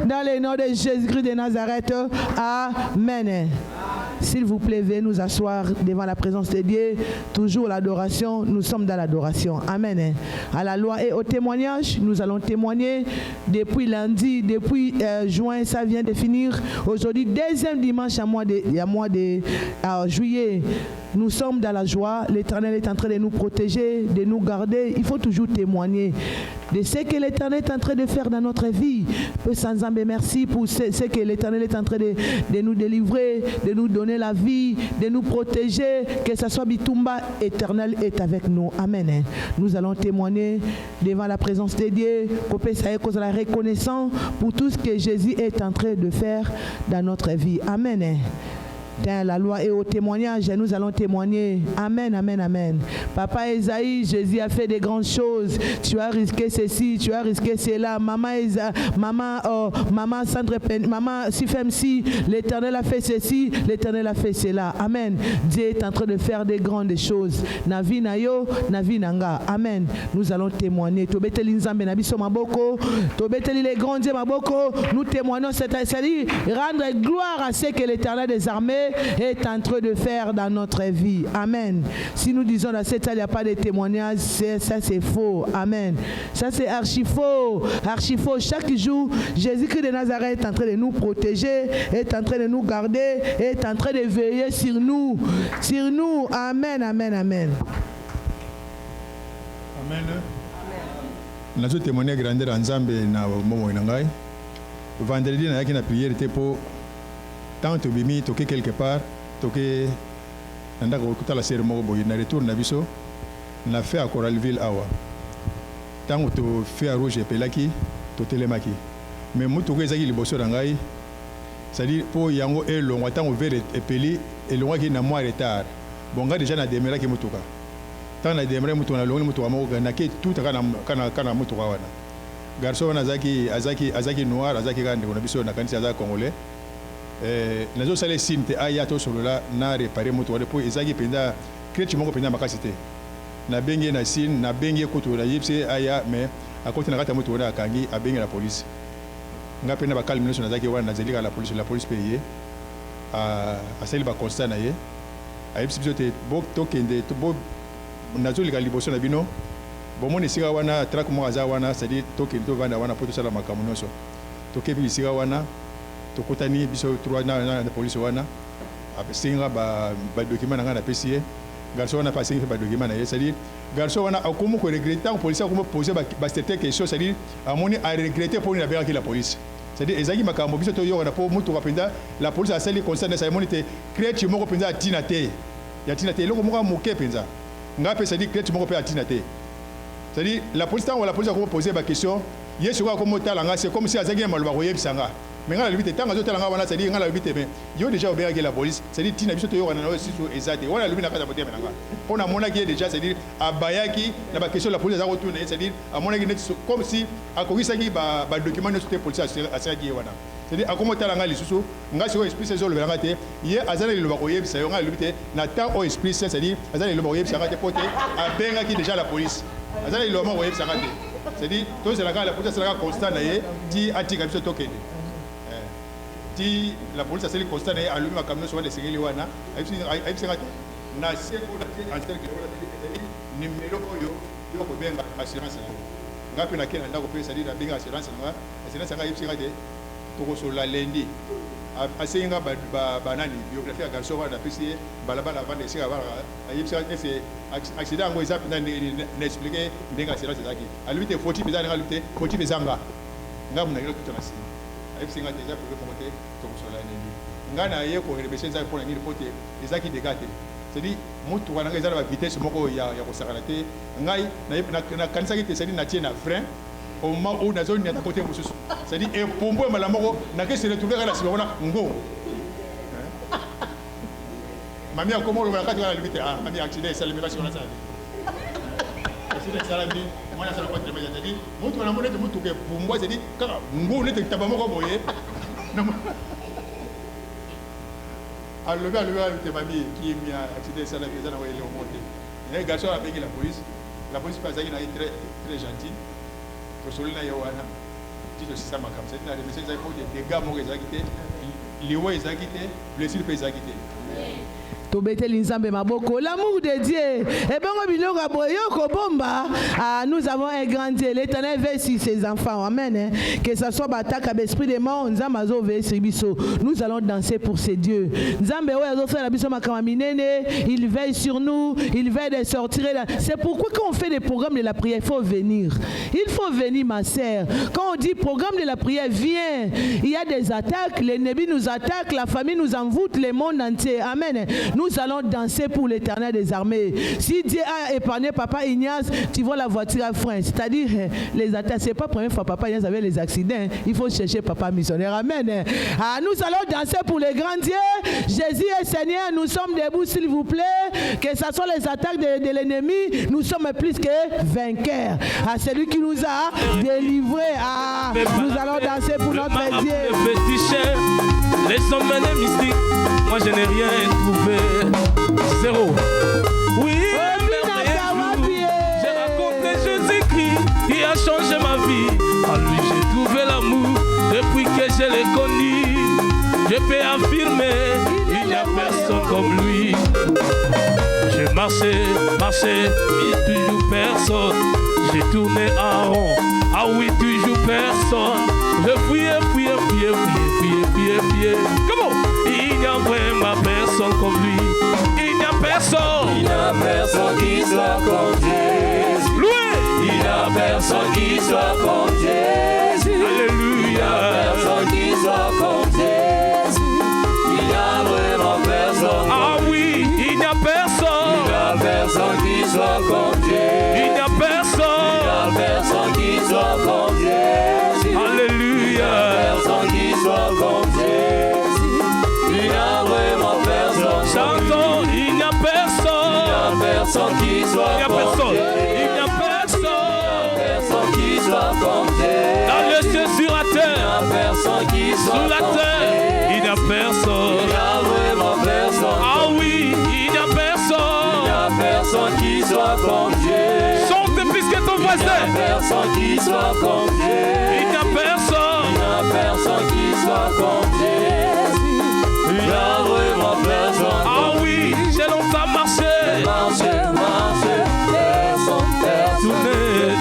Dans le nom de Jésus-Christ de Nazareth. Amen. S'il vous plaît, veuillez nous asseoir devant la présence de Dieu. Toujours l'adoration, nous sommes dans l'adoration. Amen. À la loi et au témoignage, nous allons témoigner depuis lundi, depuis juin, ça vient de finir. Aujourd'hui, deuxième dimanche à mois de juillet. Nous sommes dans la joie. L'Éternel est en train de nous protéger, de nous garder. Il faut toujours témoigner de ce que l'Éternel est en train de faire dans notre vie. Peu sans âme, merci pour ce que l'Éternel est en train de nous délivrer, de nous donner la vie, de nous protéger. Que ce soit Bitumba, l'Éternel est avec nous. Amen. Nous allons témoigner devant la présence de Dieu. Qu'on soit reconnaissant pour tout ce que Jésus est en train de faire dans notre vie. Amen. dans la loi et au témoignage, nous allons témoigner. Amen, amen, amen. Papa Esaïe, Jésus a fait des grandes choses. Tu as risqué ceci, tu as risqué cela. Maman Sandre, maman Sifemsi, l'Éternel a fait ceci, l'Éternel a fait cela. Amen. Dieu est en train de faire des grandes choses. Navi nayo, navi nanga. Amen. Nous allons témoigner. Tobeteli nzambe na biso maboko, tobeteli les grands dieux maboko. Nous témoignons, c'est-à-dire rendre gloire à ce que l'Éternel des armées est en train de faire dans notre vie. Amen. Si nous disons dans cette salle, il n'y a pas de témoignage, ça c'est faux. Amen. Ça c'est archi faux. Archi faux. Chaque jour, Jésus-Christ de Nazareth est en train de nous protéger, est en train de nous garder, est en train de veiller sur nous. Sur nous. Amen, amen, amen. Amen. Nous avons témoigné grandeur en Zambie na momo inangai. Vendredi, nous avons une prière pour tant que bimi toqué quelque part, toqué nanda ko kutala sere mo boy na retour na biso na fait à Coralville awa. Tant que to fait à rouge pelaki, to telemaki. Mais mutu ko ezaki liboso ngai. C'est-à-dire pour yango et long temps ouvert et peli et long qui na moins retard. Bonga déjà na demera ki mutuka. Tant na demera mutu na long mutu mo na ke tout kana mutuka wana. Garçon wana azaki noir azaki gande na biso na kanisa za congolais. Nazo sale sinte aya to solo la na réparer moto wale po ezaki penda crèche moko penda makasité na bengi na sin na bengi kutu na yipse aya mais à côté na kata moto wala akangi abengi la police nga penda ba calme na zaki wana zelika la police payé a sali ba constat na ye a yipse bisote bok tokende to bo nazo lika liboso na bino bo moni sika wana track mo aza wana c'est-à-dire tokende to vanda wana poto sala makamunoso tokebi sika wana tokotani biso trois na police wana apesinga ba document na PCA garçon wana passé ba document na c'est-à-dire garçon wana akomo ko regretter en police akomo poser ba certaines questions c'est-à-dire amoni a regretter pour na bera la police c'est-à-dire ezaki makambo biso to yo na po mutu kapenda la police a sali concerne ça monite crèche moko penza tina te ya tina te loko moko moke penza ngape c'est-à-dire crèche moko pe tina te c'est-à-dire la police tant la police akomo poser ba question yesu ko akomo talanga c'est comme si azaki maloba ko yebisanga. Mais quand la limite tant que la wana c'est dire quand la limite mais yo déjà obéir avec la police c'est dire tina biso to yo na aussi sur exact on a limite na kata bote menanga on a mona qui déjà c'est dire abayaki na ba question la police a retourner c'est dire a mona qui comme si a kokisa ki ba document no sur police a saki wana c'est dire akomo tala nga lisusu nga siko esprit c'est zo le belanga te ye azana le ba koyeb sa yo nga limite na tant au esprit c'est dire azana le ba koyeb sa nga te pote a benga ki déjà la police azana le ba koyeb sa nga te c'est dire to c'est la police c'est la constant na ye ti atika biso tokende la police a sali constat na alumi makamno so wale sengeli wana ayipsinga na seko na antel ke wala numéro oyo yo ko benga assurance na ngapi na kena ndako pesa dira benga assurance nga ayipsinga de toko so la lendi asenga ba nani biographie ya garçon wana pesi balabala vande singa ba ayipsinga c'est accident ngo ezap na n'expliquer benga assurance zaki alumi te 40 bizana alumi te 40 bizanga ngamu na kilo kitona si ayipsinga déjà pour promoter comme cela n'est ngana ye ko rebeshe za pour nini pote ezaki dégâts c'est-à-dire mutu wana ngeza la vitesse moko ya ko sakana te ngai na kanisa ki te c'est-à-dire na tie na frein au moment où na zone na côté mususu c'est-à-dire e pombo mala moko na ke se retrouver la sibona ngo mami akomo lo bakati la limite ah mami accident ça limitation na ça c'est ça la vie moi ça pas très bien c'est-à-dire mutu na monete mutu ke pombo c'est-à-dire kaka ngo ne te tabamoko boye alors le te famille qui est mis à accident ça la maison où il est monté et garçon a payé la police passe il est très très gentil pour solina yowana dit aussi ça makam c'est la message il faut des dégâts mo ezakité liwo ezakité blessure pe ezakité Tobeteli nzambe maboko l'amour de Dieu et ben biloko boyo ko bomba nous avons un grand Dieu l'Éternel veille sur ses enfants amen que ça soit bataka l'esprit des morts nzambe azo veille sur biso nous allons danser pour ces dieux nzambe oyo azo faire la biso makama minene il veille sur nous il veille de sortir c'est pourquoi quand on fait des programmes de la prière il faut venir ma sœur quand on dit programme de la prière viens il y a des attaques l'ennemi nous attaque la famille nous envoûte le monde entier amen nous allons danser pour l'Éternel des armées. Si Dieu a épargné Papa Ignace, tu vois la voiture à frein. C'est-à-dire, les attaques, ce n'est pas la première fois que Papa Ignace avait les accidents. Il faut chercher Papa missionnaire. Amen. Ah, nous allons danser pour les grands dieux. Jésus est Seigneur, nous sommes debout, s'il vous plaît. Que ce soit les attaques de l'ennemi, nous sommes plus que vainqueurs. À celui qui nous a délivrés. Ah, nous allons danser pour notre Dieu. Les hommes mystiques, moi je n'ai rien trouvé. Zéro. Oui, j'ai rencontré Jésus-Christ qui a changé ma vie. En lui j'ai trouvé l'amour depuis que je l'ai connu. Je peux affirmer, il n'y a personne comme lui. J'ai marché, mais toujours personne. J'ai tourné en rond, ah oui, toujours personne. Je fouillais. Comment? Il n'y a vraiment personne comme lui. Il n'y a personne. Il n'y a personne qui soit comme Jésus. Loué. Il n'y a personne qui soit comme Jésus. Alléluia. Il n'y a personne qui soit comme Jésus. Il n'y a vraiment personne. Ah oui, il n'y a personne. Il n'y a personne qui soit comme Jésus. Il n'y a personne. Il n'y a personne qui soit comme Jésus. Alléluia. Personne qui soit comme Jésus. Il n'y a vraiment personne. Chantons, il n'y a personne. Il n'y a personne qui soit Il n'y a comme personne. Jésus. Il n'y a personne. Personne qui soit comme Jésus. Dans le ciel, sur la Il n'y terre. a personne qui soit Sous la comme terre, Jésus. il n'y a personne. Il n'y a vraiment personne. Ah oui, il n'y a Il n'y personne. a personne qui soit comme Jésus. Chante plus que ton Il n'y a voisin. personne qui soit comme Jésus. Il n'y a personne. Il n'y a personne qui soit comme Jésus. Il n'y a vraiment personne. Ah oui, j'ai longtemps marché. Marche, personne.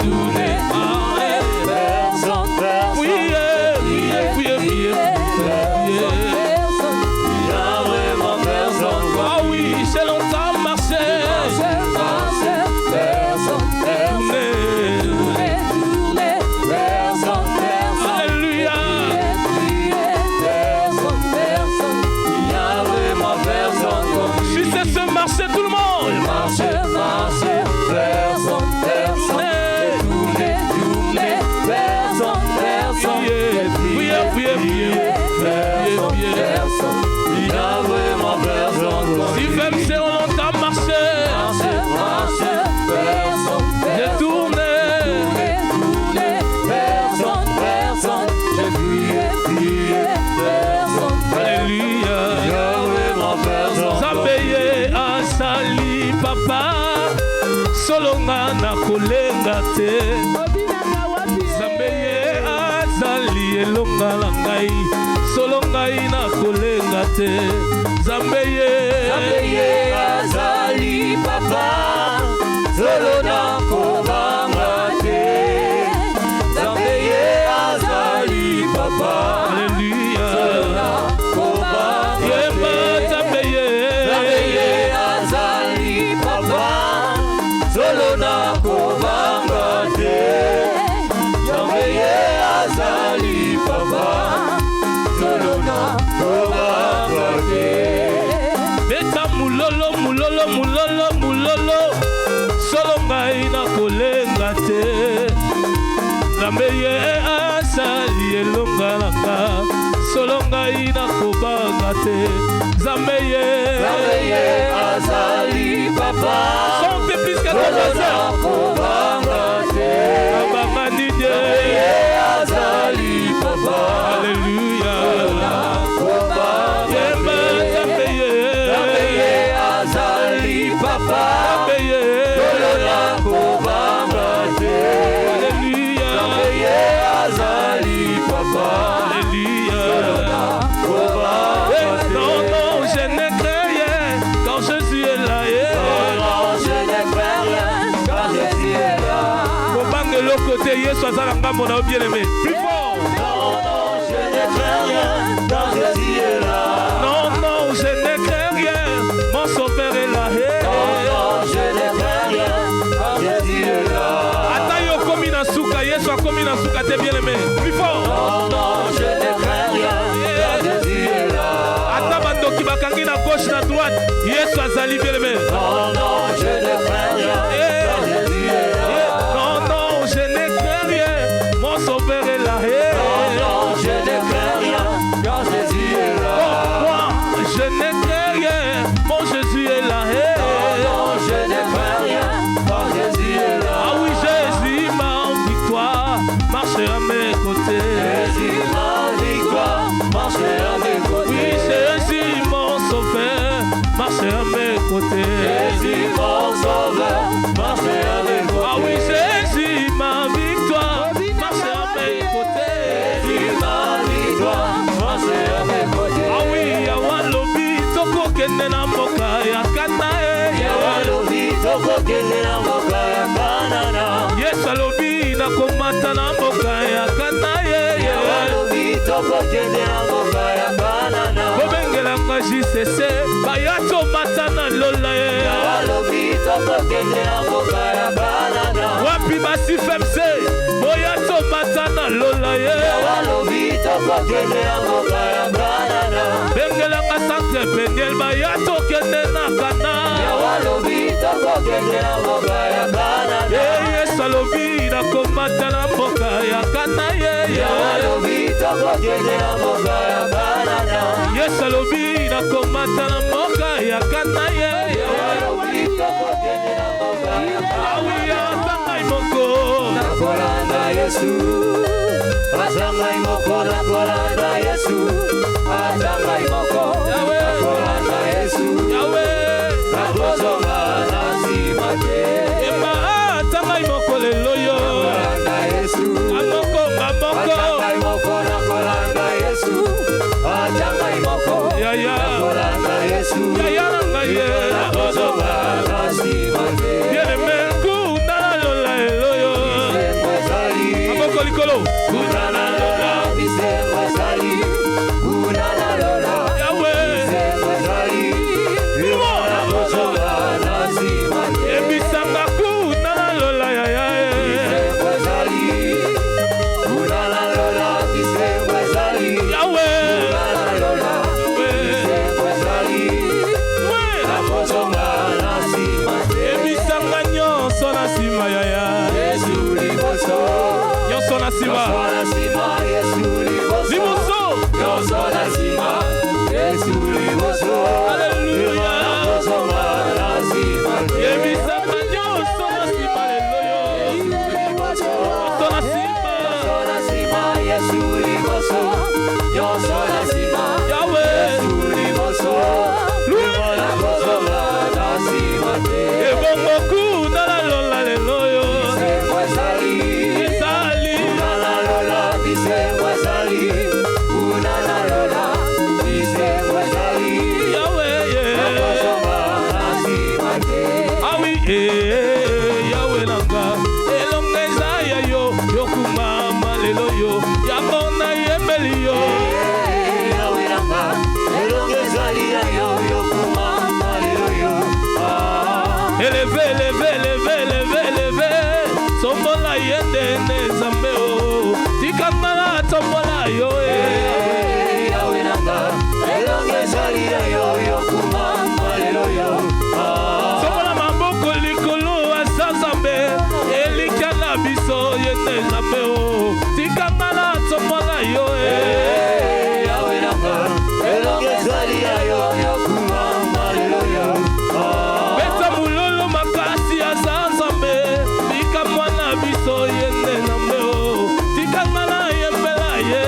Tourné. Personne. Priez. Il n'y a vraiment personne. Ah oui, j'ai longtemps marché. Alléluia. Si c'est ce marché, tout le monde. Si même si on longtemps marché, j'ai tourné. Alléluia. Zambeye asali papa, solonga na kolenga te. Zambeye azali elonga na ngai, solongai na kolenga te. Zambeye azali papa, solo na kobanga te. Zambeye azali papa, Alléluia. solo na kobanga Yemba te. Zambeye azali papa, solo na kobanga te. Zambeye azali papa, solo na kobanga te. beta mulolo solo ngai na kolenga te. Zambeye asali elonga na nga, solo ngai na kobanga te. Zambeye azali papa, chante plus que ton solo voisin. na kobanga te. Abanga nidye. Azali papa, Alléluia. Yemba Zambeye azali papa, Zambeye. solo na kobanga te. Alléluia. Azali papa, Alléluia. kobanga te. Non, je ne crains rien quand Jésus est là. Non, je ne crains rien quand Jésus est là. Kobange le côté Yesu azala ngambo na bien aimé. Plus fort. Non, je ne crains rien quand Jésus est là. Non, je ne crains rien. Mon sauveur est là. Non, je ne crains rien quand Jésus est là. Ata yo komi na suka, Yesu akomi na suka te bien aimé. Plus fort. Non, je ne crains rien quand Jésus est là. Ata bandoki bakangi na gauche na droite, Yesu azali bien aimé. Non, non, je ne crains rien. Car Jésus est là. Non, non, je ne crains rien. Mon sauveur est là. Non, non, je ne crains rien. Car Jésus est là. Moi, je ne crains rien. Mon Jésus est là. Non, non, je ne crains rien. Car Jésus est là. Ah oui, Jésus, ma victoire, marche à mes côtés. Jésus, ma victoire, marche à mes côtés. Oui, Jésus, mon sauveur, marche à mes côtés. Jésus, mon sauveur, marche à mes côtés. Ah oui, Jésus, ma victoire, marche à mes côtés. Jésus, ma victoire, marche à mes côtés. Ah oui, awa lobi toko kende na mboka ya kana Yawa lobi toko kende na mboka ya banana. Yesu alobi na komata na mboka ya kana Yawa lobi toko kende na mboka ya banana. kobengela kwa JCC bayato mata na lola Yawa lobi toko kende na mboka ya banana. wapi basi femse boyato mata na lola Yawa lobi toko kende na mboka ya banana. bengela ka santre pengel bayato kende na kana Yawa lobi toko kende na mboka ya banana. Yesu alobi na komata na mboka ya kana Yawa lobi toko kende na mboka ya banana. Yesu alobi na komata na mboka ya kana Yawa lobi toko kende na mboka ya banana. awi atangai moko Nakolanda Yesu, atangai moko, nakolanda Yesu, atangai moko, nakolanda Yesu, Yahweh nakozonga na nsima te. ema atangai moko lelo yo Nakolanda Yesu, amoko atangai moko, nakolanda Yesu, atangai moko, yaya nakolanda Yesu, yaya nanga ye nakozonga na nsima te. bien-aimé kuna lola elo yo Bisengo ezali, amoko likolo kuna na lola, bisengo ezali, kuna na lola. Yahweh ebisanga kuna na lola yaya Yahweh ebisanga nyonso na nsima yaya nyonso na nsima liboso Alléluia ebisanga nyonso na nsima lelo yo nyonso na nsima Yahweh ebongo kuna na lola lelo yo ezali Yahweh awi Yahweh nanga elonga eza ya yo yokumama lelo yo yango na yembeli yo eleve eleve eleve eleve eleve tombola ye ndene nzambe o tikanga na tombola yo tombola maboko likolo asa nzambe elika na biso ye nde nzambe o tikanga na tombola yo beta mulolo makasi aza nzambe tika mwana biso ye nde nzambe o tikanga na yembela ye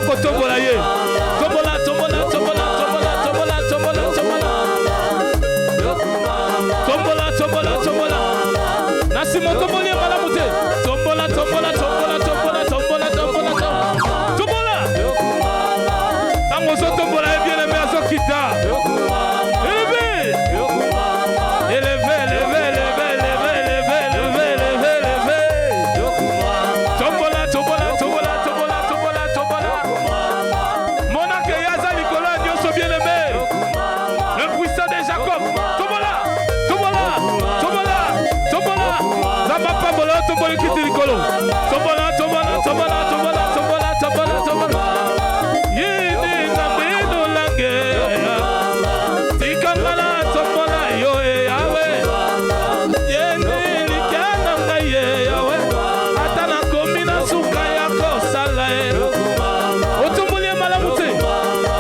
kotombola ye. Tombola, tombola, tombola, tombola, tombola, tombola, tombola. Tombola, tombola, tombola. Nasimo tomboli malamu te. Tombola, tombola, tombola, tombola, tombola, tombola, tombola. Tango so tombola e bien aimé aso kita. Tombola, tombola, tombola, tombola, tombola, tombola, tombola. Yini nabino lange. Tikangala tombola yo yawe. Yeni likana ngaye yawe. Atana komina suka yako sala. Otumbulie malamute.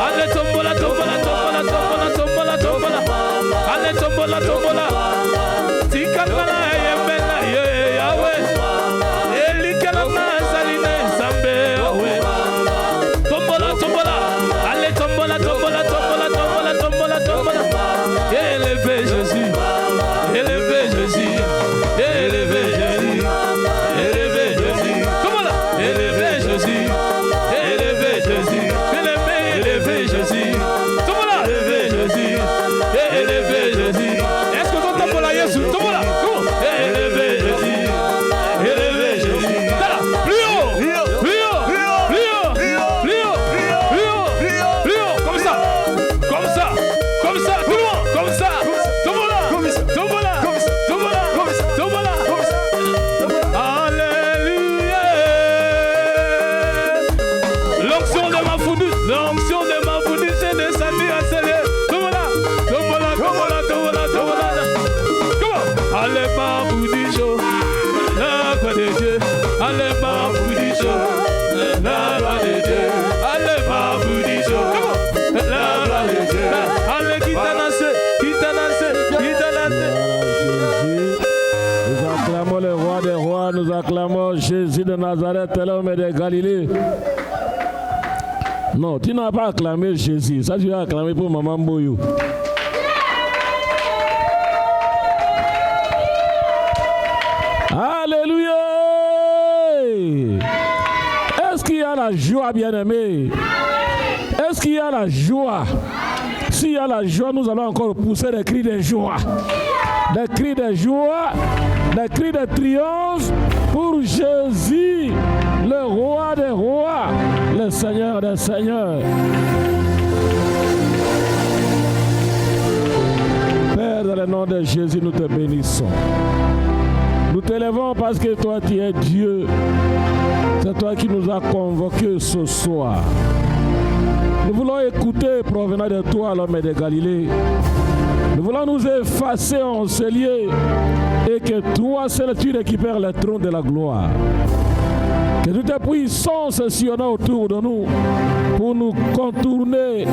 Ale tombola, tombola, tombola, tombola, tombola, tombola. Ale tombola, tombola. Tikangala yemela yo yawe. Tombola, tombola, allez tombola, tombola, tombola, tombola, tombola, tombola. Élevez Jésus, élevez Jésus, élevez Jésus, élevez Jésus. Tombola, élevez Jésus, élevez Jésus, élevez Jésus. Tombola, élevez Jésus, élevez Jésus. Est-ce que ton tombola Jésus? Tombola, élevez Jésus, élevez Jésus. Plus haut, plus haut, plus haut, plus haut, plus haut, plus haut, comme ça, comme ça, comme ça, tout loin, comme ça. Tombola, tombola, tombola, tombola. Alléluia. L'onction de ma foudue, l'onction de ma foudue, c'est descendu à Seigneur. Tombola, tombola, tombola, tombola, tombola. Comment? Allez, ma foudue chaud, la gloire de Dieu. Allez, ma foudue chaud, la gloire de Dieu. Allez, ma foudue chaud, la gloire de Dieu. Allez, qui t'a lancé, qui t'a lancé, qui t'a lancé. Nous acclamons le roi des rois, nous acclamons Jésus de Nazareth, l'homme de Galilée. Non, tu n'as pas acclamé Jésus, ça tu as acclamé pour Maman Boyou. Alléluia! Est-ce qu'il y a la joie, bien-aimé? Est-ce qu'il y a la joie? S'il y a la joie, nous allons encore pousser des cris de joie. Des cris de joie, des cris de triomphe pour Jésus, le roi des rois, le Seigneur des seigneurs. Père, dans le nom de Jésus, nous te bénissons. Nous t'élèvons parce que toi, tu es Dieu. C'est toi qui nous as convoqués ce soir. Nous voulons écouter provenant de toi, l'homme de Galilée. Nous voulons nous effacer en ce lieu et que toi seul tu récupères le trône de la gloire. Que toute ta puissance sillonnant autour de nous pour nous contourner,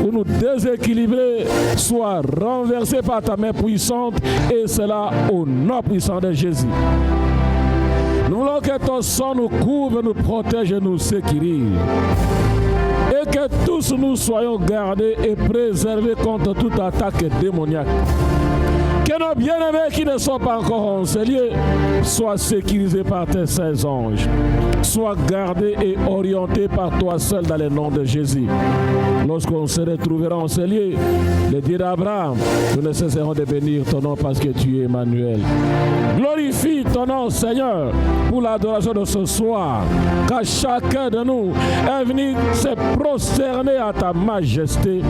pour nous déséquilibrer, soit renversée par ta main puissante, et cela au nom puissant de Jésus. Nous voulons que ton sang nous couvre, nous protège et nous sécurise. Et que tous nous soyons gardés et préservés contre toute attaque démoniaque. Que nos bien-aimés qui ne sont pas encore encelés soient sécurisés par tes saints anges. Soient gardés et orientés par toi seul dans le nom de Jésus. Lorsqu'on se retrouvera encelés, le Dieu d'Abraham, nous ne cesserons de bénir ton nom parce que tu es Emmanuel. Glorifie ton nom, Seigneur, pour l'adoration de ce soir. Car chacun de nous est venu se prosterner à ta majesté,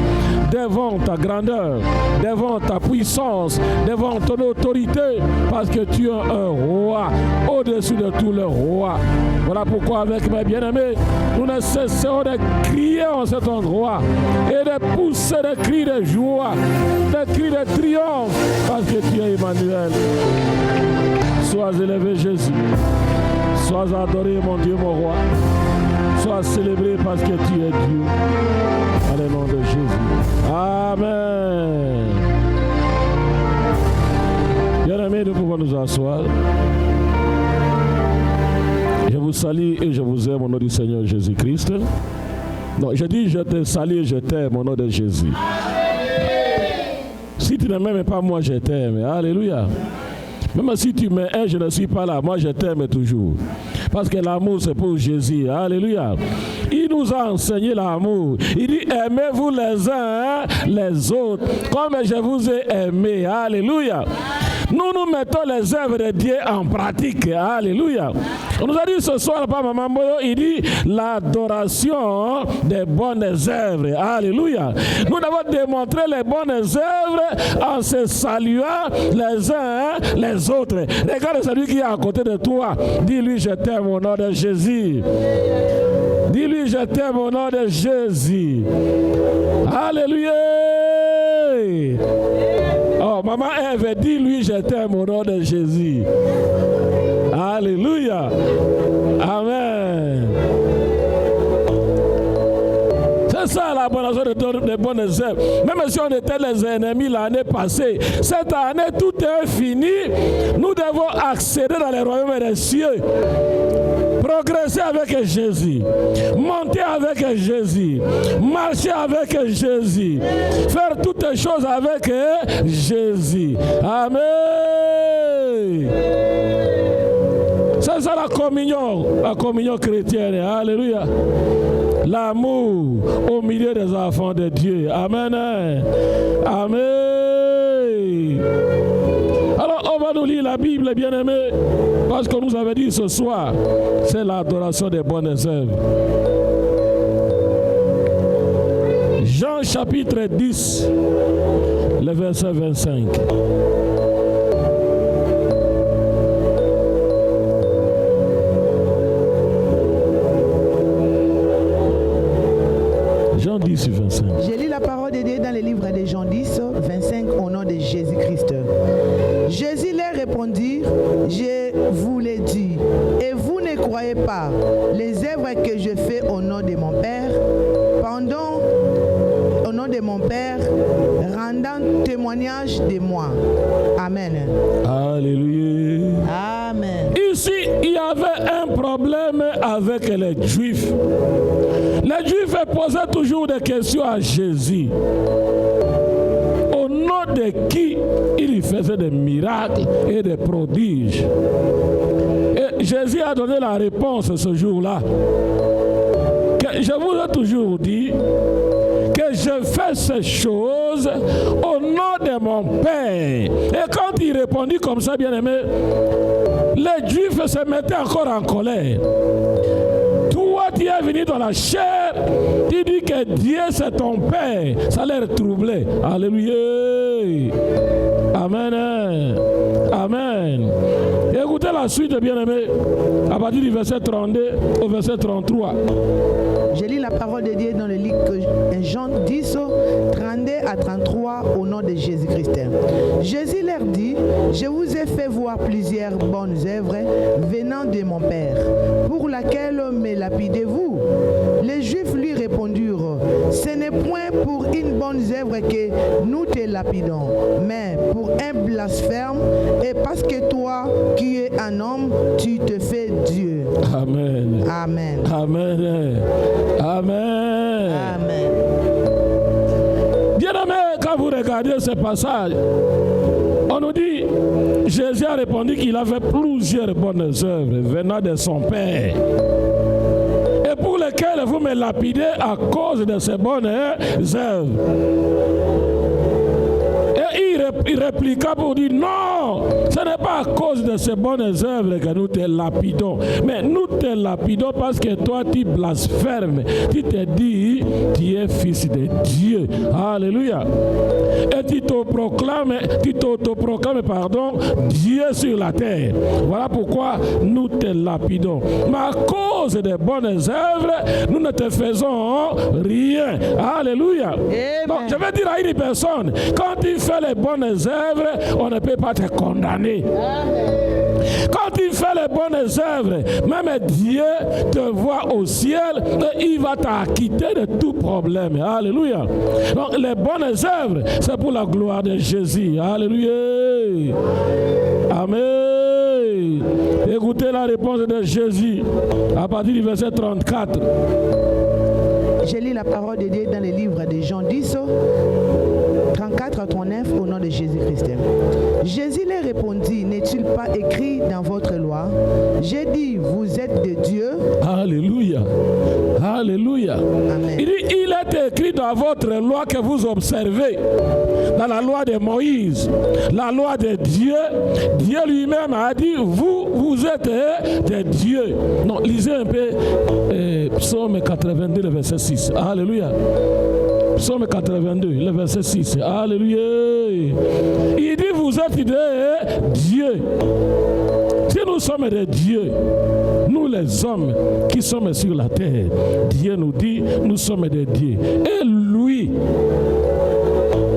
devant ta grandeur, devant ta puissance, devant ton autorité, parce que tu es un roi au-dessus de tous les rois. Voilà pourquoi avec mes bien-aimés, nous ne cesserons de crier en cet endroit et de pousser des cris de joie, des cris de triomphe, parce que tu es Emmanuel. Sois élevé Jésus, sois adoré mon Dieu, mon roi, sois célébré parce que tu es Dieu. Dans le nom de Jésus. Amen. Bien-aimés, nous pouvons nous asseoir. Je vous salue et je vous aime au nom du Seigneur Jésus-Christ. Non, je dis je te salue et je t'aime au nom de Jésus. Si tu ne m'aimes pas, moi je t'aime. Alléluia. Même si tu m'aimes, je ne suis pas là. Moi je t'aime toujours. Parce que l'amour c'est pour Jésus. Alléluia. Il nous a enseigné l'amour. Il dit aimez-vous les uns les autres comme je vous ai aimé. Alléluia. Nous mettons les œuvres de Dieu en pratique. Alléluia. On nous a dit ce soir, par Maman Moyo, il dit l'adoration des bonnes œuvres. Alléluia. Nous devons démontrer les bonnes œuvres en se saluant les uns les autres. Regarde celui qui est à côté de toi. Dis-lui je t'aime au nom de Jésus. Dis-lui je t'aime au nom de Jésus. Alléluia. Oh, maman Ève, dis-lui je t'aime au nom de Jésus. Alléluia. Amen. C'est ça la bonne des bonnes œuvres. Même si on était les ennemis l'année passée, cette année tout est fini. Nous devons accéder dans les royaumes des cieux. Progresser avec Jésus, monter avec Jésus, marcher avec Jésus, faire toutes les choses avec Jésus. Amen. C'est ça la communion chrétienne. Alléluia. L'amour au milieu des enfants de Dieu. Amen. Amen. Alors, on va nous lire la Bible, bien-aimés, parce qu'on nous avait dit ce soir, c'est l'adoration des bonnes œuvres. Jean chapitre 10, le verset 25. Jean 10, 25. J'ai lu la parole de Dieu dans le livre de Jean 10, 25 au nom de Jésus-Christ. Jésus leur répondit, je vous l'ai dit, et vous ne croyez pas les œuvres que je fais au nom de mon Père, au nom de mon Père, rendant témoignage de moi. Amen. Alléluia. Amen. Ici, il y avait un problème avec les Juifs. Les Juifs posaient toujours des questions à Jésus. Au nom de qui il faisait des miracles et des prodiges. Et Jésus a donné la réponse ce jour-là. Que je vous ai toujours dit que je fais ces choses au nom de mon Père. Et quand il répondit comme ça, bien-aimé, les Juifs se mettaient encore en colère. Toi, tu es venu dans la chair, tu dis que Dieu c'est ton Père. Ça leur troublait. Alléluia. Amen. Amen. Et écoutez la suite, bien-aimé, à partir du verset 32 au verset 33. Je lis la parole de Dieu dans le livre Jean 10, 32 à 33 au nom de Jésus-Christ. Jésus leur dit, je vous ai fait voir plusieurs bonnes œuvres venant de mon Père, pour laquelle me lapidez-vous? Les Juifs lui répondirent, ce n'est point pour une bonne œuvre que nous te lapidons, mais pour un blasphème, et parce que toi, qui es un homme, tu te fais Dieu. Amen. Amen. Amen. Amen. Amen. Bien-aimé, quand vous regardez ce passage, on nous dit, Jésus a répondu qu'il avait plusieurs bonnes œuvres venant de son Père, et pour lesquelles vous me lapidez à cause de ces bonnes œuvres. Et il répliqua pour dire, non, ce n'est pas à cause de ces bonnes œuvres que nous te lapidons, mais nous te lapidons parce que toi tu blasphèmes, tu te dis, tu es fils de Dieu. Alléluia. Et tu t'autoproclames, Dieu sur la terre. Voilà pourquoi nous te lapidons. Mais à cause des bonnes œuvres, nous ne te faisons rien. Alléluia. Donc, je vais dire à une personne, quand tu fais les bonnes œuvres, on ne peut pas te condamner. Quand tu fais les bonnes œuvres, même Dieu te voit au ciel et il va t'acquitter de tout problème. Alléluia. Donc les bonnes œuvres, c'est pour la gloire de Jésus. Alléluia. Amen. Écoutez la réponse de Jésus à partir du verset 34. Je lis la parole de Dieu dans le livre de Jean 10, 34 à 39 au nom de Jésus-Christ. Jésus leur répondit, n'est-il pas écrit dans votre loi? J'ai dit, vous êtes de Dieu. Alléluia. Alléluia. Amen. Il dit, il est écrit dans votre loi que vous observez. Dans la loi de Moïse, la loi de Dieu, Dieu lui-même a dit, vous êtes des dieux. Non, lisez un peu Psaume 82, le verset 6. Alléluia. Psaume 82, le verset 6. Alléluia. Il dit, vous êtes des dieux. Si nous sommes des dieux, nous les hommes qui sommes sur la terre, Dieu nous dit, nous sommes des dieux. Et lui,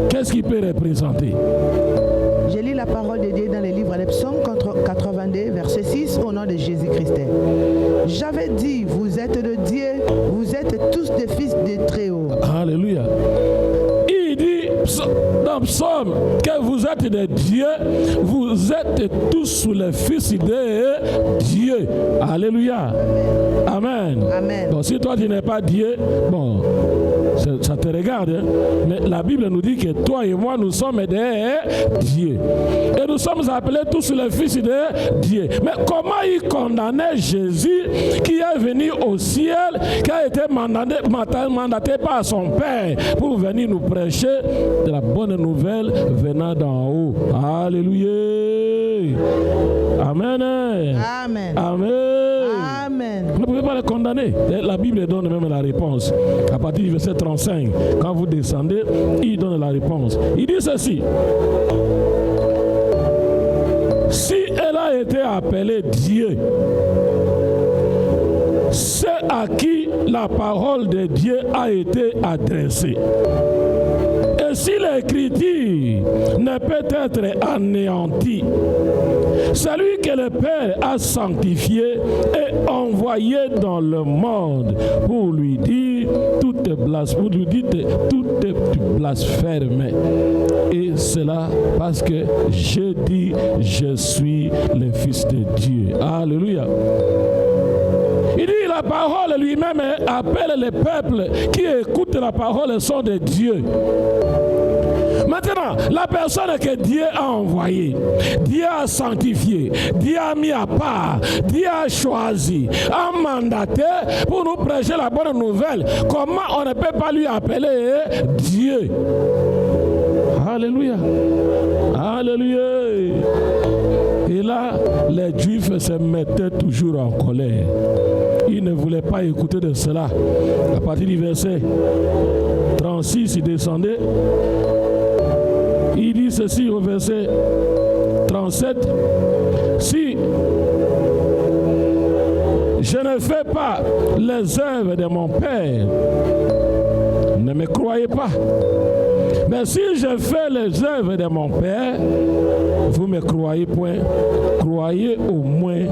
qu'est-ce qu'il peut représenter? Je lis la parole de Dieu dans le livre des Psaumes 82, verset 6, au nom de Jésus-Christ. J'avais dit, vous êtes de Dieu, vous êtes tous des fils de Très-Haut. Alléluia. Il dit dans Psaume que vous êtes des dieux, vous êtes tous sous les fils de Dieu. Alléluia. Amen. Amen. Bon, si toi tu n'es pas Dieu, bon, ça te regarde, hein? Mais la Bible nous dit que toi et moi, nous sommes des dieux. Et nous sommes appelés tous les fils de Dieu. Mais comment il condamnait Jésus qui est venu au ciel, qui a été mandaté par son Père pour venir nous prêcher de la bonne nouvelle venant d'en haut. Alléluia. Amen. Amen. Amen. Amen. Vous ne pouvez pas le condamner. La Bible donne même la réponse. À partir du verset 35, quand vous descendez, il donne la réponse. Il dit ceci. Si elle a été appelée Dieu, c'est à qui la parole de Dieu a été adressée. Et si l'écriture ne peut être anéantie, celui que le Père a sanctifié et envoyé dans le monde pour lui dire toute blasphème. Et cela parce que je dis, je suis le Fils de Dieu. Alléluia. Il dit la parole lui-même appelle les peuples qui écoutent la parole et sont de Dieu. Maintenant, la personne que Dieu a envoyée, Dieu a sanctifié, Dieu a mis à part, Dieu a choisi, a mandaté pour nous prêcher la bonne nouvelle. Comment on ne peut pas lui appeler Dieu? Alléluia. Alléluia. Et là, les Juifs se mettaient toujours en colère. Ils ne voulaient pas écouter de cela. À partir du verset 36, il descendait. Il dit ceci au verset 37. Si je ne fais pas les œuvres de mon Père, ne me croyez pas. Mais si je fais les œuvres de mon Père, vous me croyez point. Croyez au moins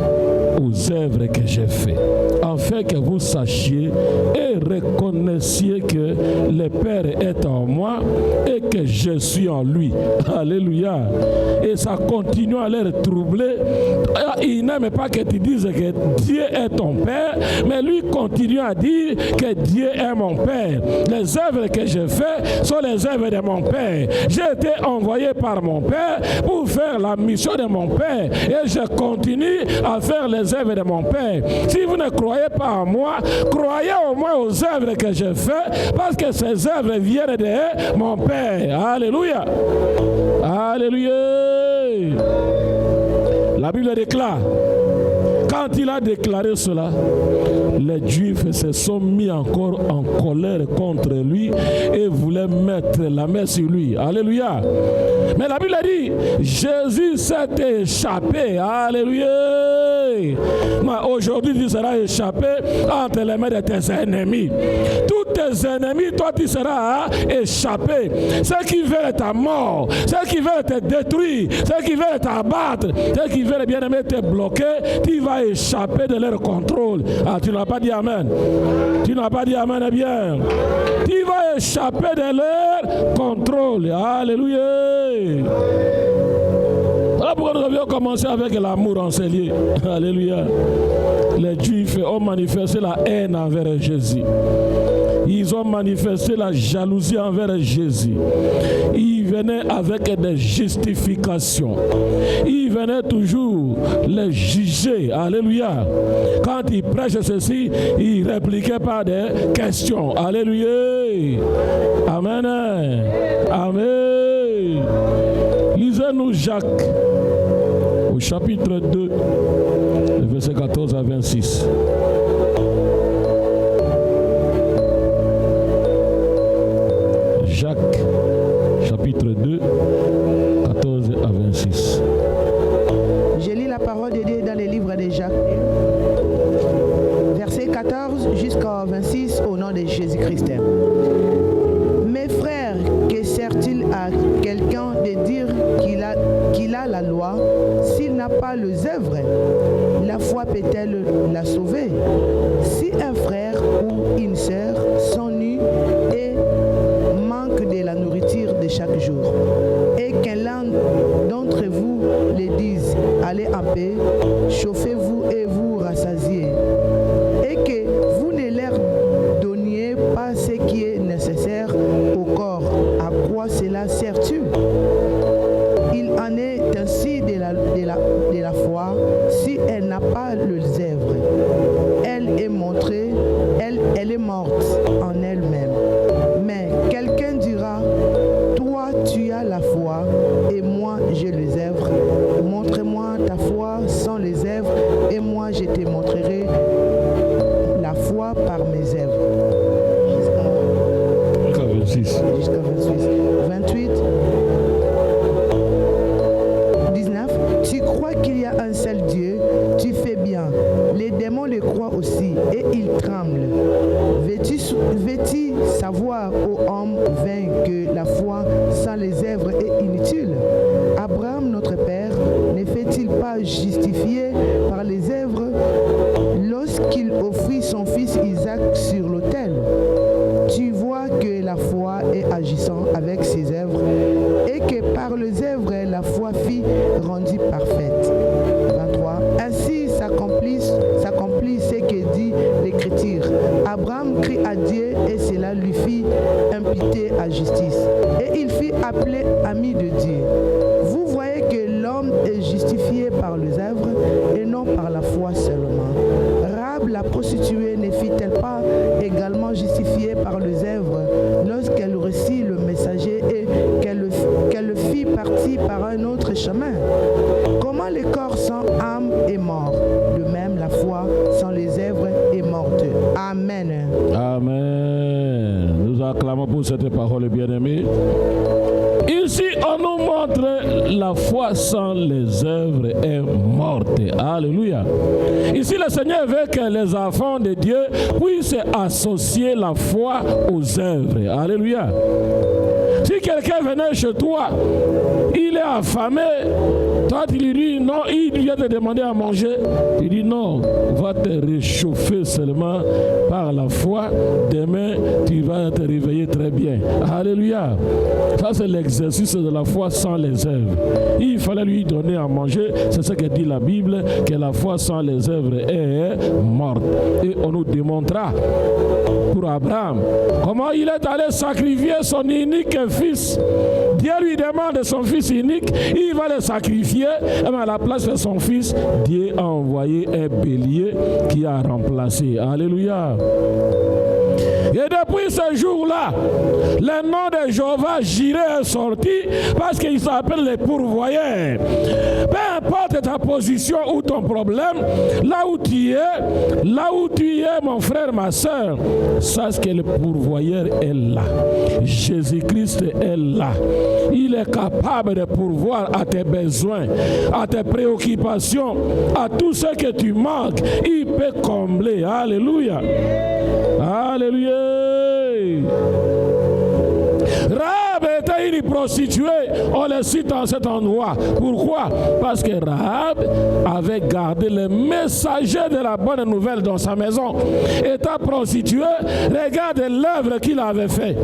aux œuvres que j'ai faites, afin que vous sachiez et reconnaissiez que le Père est en moi et que je suis en lui. Alléluia. Et ça continue à les troubler. Il n'aime pas que tu dises que Dieu est ton Père, mais lui continue à dire que Dieu est mon Père. Les œuvres que je fais sont les œuvres de mon Père. J'ai été envoyé par mon Père pour faire la mission de mon Père et je continue à faire les œuvres de mon Père. Si vous ne croyez pas en moi, croyez au moins aux œuvres que je fais, parce que ces œuvres viennent de mon Père. Alléluia. Alléluia. La Bible déclare, quand il a déclaré cela, les Juifs se sont mis encore en colère contre lui et voulaient mettre la main sur lui. Alléluia. Mais la Bible dit, Jésus s'est échappé. Alléluia. Mais aujourd'hui, tu seras échappé entre les mains de tes ennemis. Tous tes ennemis, toi, tu seras échappé. Ceux qui veulent ta mort, ceux qui veulent te détruire, ceux qui veulent t'abattre, ceux qui veulent bien aimer te bloquer, tu vas échapper de leur contrôle. Ah, tu n'as pas dit Amen. Tu n'as pas dit Amen, eh bien. Tu vas échapper de leur contrôle. Alléluia. Voilà pourquoi nous avions commencé avec l'amour enseigné. Alléluia. Les Juifs ont manifesté la haine envers Jésus. Ils ont manifesté la jalousie envers Jésus. Ils venaient avec des justifications. Ils venaient toujours les juger. Alléluia. Quand ils prêchent ceci, ils répliquaient par des questions. Alléluia. Amen. Amen. Lisez-nous Jacques au chapitre 2, versets 14 à 26. Jacques, chapitre 2, 14 à 26. Je lis la parole de Dieu dans les livres de Jacques, verset 14 jusqu'à 26, au nom de Jésus-Christ. Mes frères, que sert-il à quelqu'un de dire qu'il a la loi s'il n'a pas les œuvres? La foi peut-elle la sauver? Si un frère ou une sœur sont nus et manquent de la nourriture de chaque jour, et qu'un l'un d'entre vous les dise, allez en paix, chauffez-vous et vous rassasiez, et que vous ne leur donniez pas ce qui est nécessaire au corps, à quoi cela sert-il? Il en est ainsi de la foi, si elle n'a pas les œuvres, elle est montrée, elle est morte en elle-même. Mais quelqu'un dira, toi tu as la foi et moi j'ai les œuvres. Montre-moi ta foi sans les œuvres et moi je te montrerai la foi par mes œuvres. Jusqu'à 26. Jusqu'à 28. 19. Tu crois qu'il y a un seul Dieu, tu fais bien. Les démons le croient aussi et ils tremblent. Veux-tu savoir, ô homme vain, que la foi sans les œuvres est inutile? Abraham, notre père, ne fait-il pas justifié par les œuvres lorsqu'il offrit son fils Isaac sur l'autel? Tu vois que la foi est agissant avec ses œuvres et que par les œuvres la foi fut rendue parfaite. 23. Ainsi s'accomplit ce que dit l'Écriture. Abraham crie à Dieu et cela lui fit imputer à justice. Et il fut appelé ami de Dieu. Vous voyez que l'homme est justifié par les œuvres et non par la foi seulement. Rahab la prostituée ne fut-elle pas également justifiée par les œuvres lorsqu'elle reçut le messager et qu'elle fit partir par un autre chemin? Comment le corps sans âme est mort, de même la foi sans les œuvres est morte. Amen. Amen. Nous acclamons pour cette parole, bien-aimée. Ici, on nous montre la foi sans les œuvres est morte. Alléluia. Ici, le Seigneur veut que les enfants de Dieu puissent associer la foi aux œuvres. Alléluia. Si quelqu'un venait chez toi, il est affamé, toi tu lui dis non, il vient te demander à manger, il dit non, va te réchauffer seulement par la foi, demain tu vas te réveiller très bien. Alléluia. Ça c'est l'exercice de la foi sans les œuvres. Il fallait lui donner à manger, c'est ce que dit la Bible, que la foi sans les œuvres est morte. Et on nous démontrera pour Abraham comment il est allé sacrifier son unique fils. Dieu lui demande son fils unique, il va le sacrifier, et à la place de son fils, Dieu a envoyé un bélier qui a remplacé. Alléluia. Et depuis ce jour-là, le nom de Jéhovah Jireh est sorti parce qu'il s'appelle les pourvoyeurs. Peu importe ta position ou ton problème, là où tu es, mon frère, ma soeur, sache que le pourvoyeur est là. Jésus-Christ est là. Il est capable de pourvoir à tes besoins, à tes préoccupations, à tout ce que tu manques. Il peut combler. Alléluia. Alléluia. Rahab était une prostituées, on les cite en cet endroit. Pourquoi? Parce que Rahab avait gardé les messagers de la bonne nouvelle dans sa maison. Étant prostituée, regarde l'œuvre qu'il avait fait.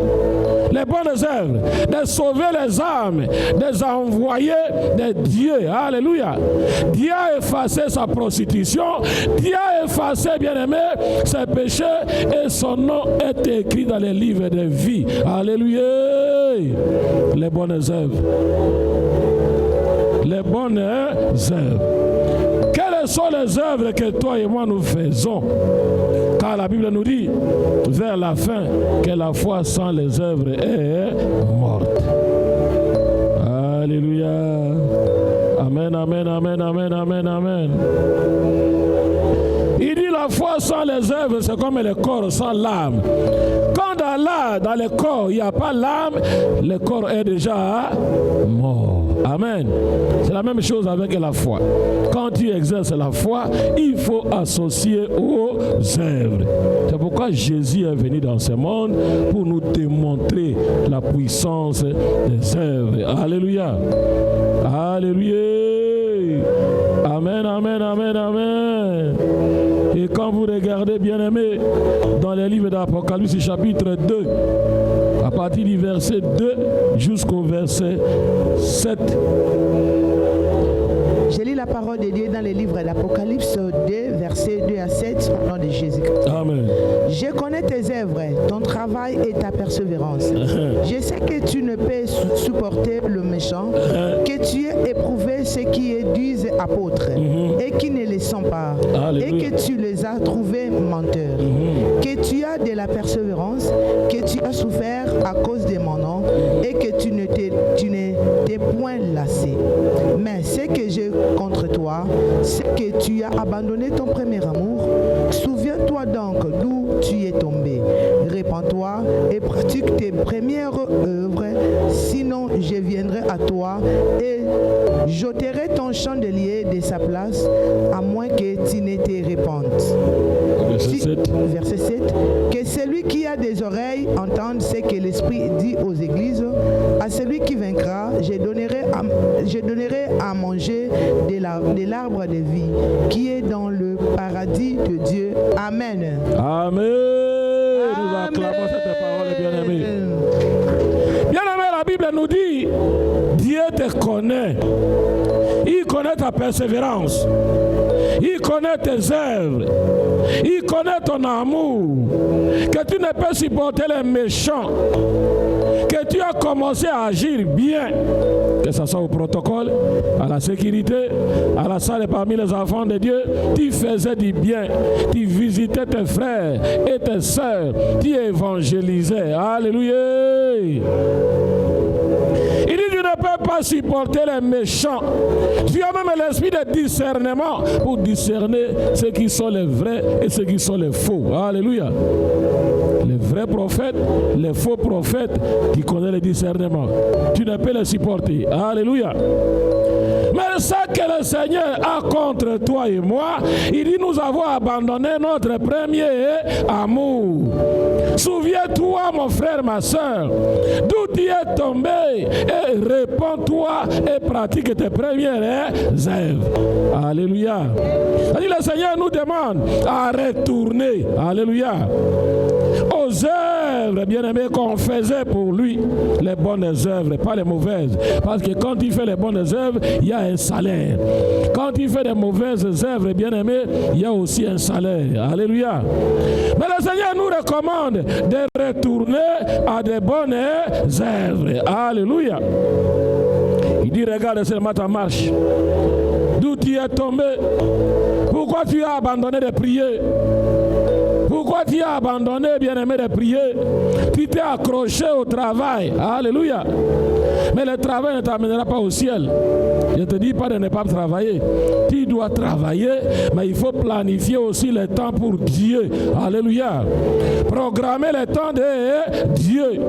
Les bonnes œuvres, de sauver les âmes, de envoyer des dieux. Alléluia. Dieu a effacé sa prostitution, Dieu a effacé, bien-aimé, ses péchés et son nom est écrit dans les livres de vie. Alléluia. Les bonnes œuvres. Les bonnes œuvres. Quelles sont les œuvres que toi et moi nous faisons? Car la Bible nous dit, vers la fin, que la foi sans les œuvres est morte. Alléluia. Amen, amen, amen, amen, amen, amen. Il dit la foi sans les œuvres, c'est comme le corps sans l'âme. Quand dans le corps, il n'y a pas l'âme, le corps est déjà mort. Amen. C'est la même chose avec la foi. Quand tu exerces la foi, il faut associer aux œuvres. C'est pourquoi Jésus est venu dans ce monde pour nous démontrer la puissance des œuvres. Alléluia. Alléluia. Amen, amen, amen, amen. Et quand vous regardez, bien-aimés, dans les livres d'Apocalypse, chapitre 2, à partir du verset 2 jusqu'au verset 7. Je lis la parole de Dieu dans les livres d'Apocalypse 2, versets 2 à 7, au nom de Jésus-Christ. Amen. Je connais tes œuvres, ton travail et ta persévérance. Je sais que tu ne peux supporter le méchant, que tu as éprouvé ceux qui est dus apôtres et qui ne le sont pas, et que tu les as trouvés menteurs, que tu as de la persévérance, que tu as souffert à cause de mon nom et que tu ne t'es point lassé. Mais ce que j'ai contre toi, c'est que tu as abandonné ton premier amour. Souviens-toi donc d'où tu es tombé. Répands-toi et pratique tes premières œuvres, sinon je viendrai à toi et j'ôterai ton chandelier de sa place, à moins que tu ne te répandes. Verset 7. Que celui qui a des oreilles entende ce que l'Esprit dit aux églises. À celui qui vaincra, je donnerai à manger de l'arbre de vie qui est dans le paradis de Dieu. Amen. Amen. Nous acclamons cette parole, bien-aimés. Bien-aimés, la Bible nous dit, Dieu te connaît. Il connaît ta persévérance. Il connaît tes œuvres. Il connaît ton amour. Que tu ne peux supporter les méchants. Que tu as commencé à agir bien. Que ce soit au protocole, à la sécurité, à la salle parmi les enfants de Dieu. Tu faisais du bien. Tu visitais tes frères et tes sœurs. Tu évangélisais. Alléluia. Il dit, tu ne peux pas supporter les méchants. Tu as même l'esprit de discernement pour discerner ceux qui sont les vrais et ceux qui sont les faux. Alléluia. Les vrais prophètes, les faux prophètes qui connaissent le discernement. Tu ne peux les supporter. Alléluia. Mais ça que le Seigneur a contre toi et moi, il dit, nous avons abandonné notre premier amour. Souviens-toi, mon frère, ma soeur, d'où tu es tombé et répands-toi et pratique tes premières œuvres. Alléluia. C'est-à-dire, le Seigneur nous demande à retourner. Alléluia. Aux œuvres, bien-aimés, qu'on faisait pour lui, les bonnes œuvres, pas les mauvaises. Parce que quand il fait les bonnes œuvres, il y a un salaire. Quand il fait des mauvaises œuvres, bien-aimés, il y a aussi un salaire. Alléluia. Mais le Seigneur nous recommande de retourner à des bonnes œuvres. Alléluia. Il dit, regarde seulement ta marche. D'où tu es tombé? Pourquoi tu as abandonné de prier? Pourquoi tu as abandonné, bien-aimé, de prier? Tu t'es accroché au travail. Alléluia. Mais le travail ne t'amènera pas au ciel. Je ne te dis pas de ne pas travailler. Tu dois travailler, mais il faut planifier aussi le temps pour Dieu. Alléluia. Programmer le temps de Dieu.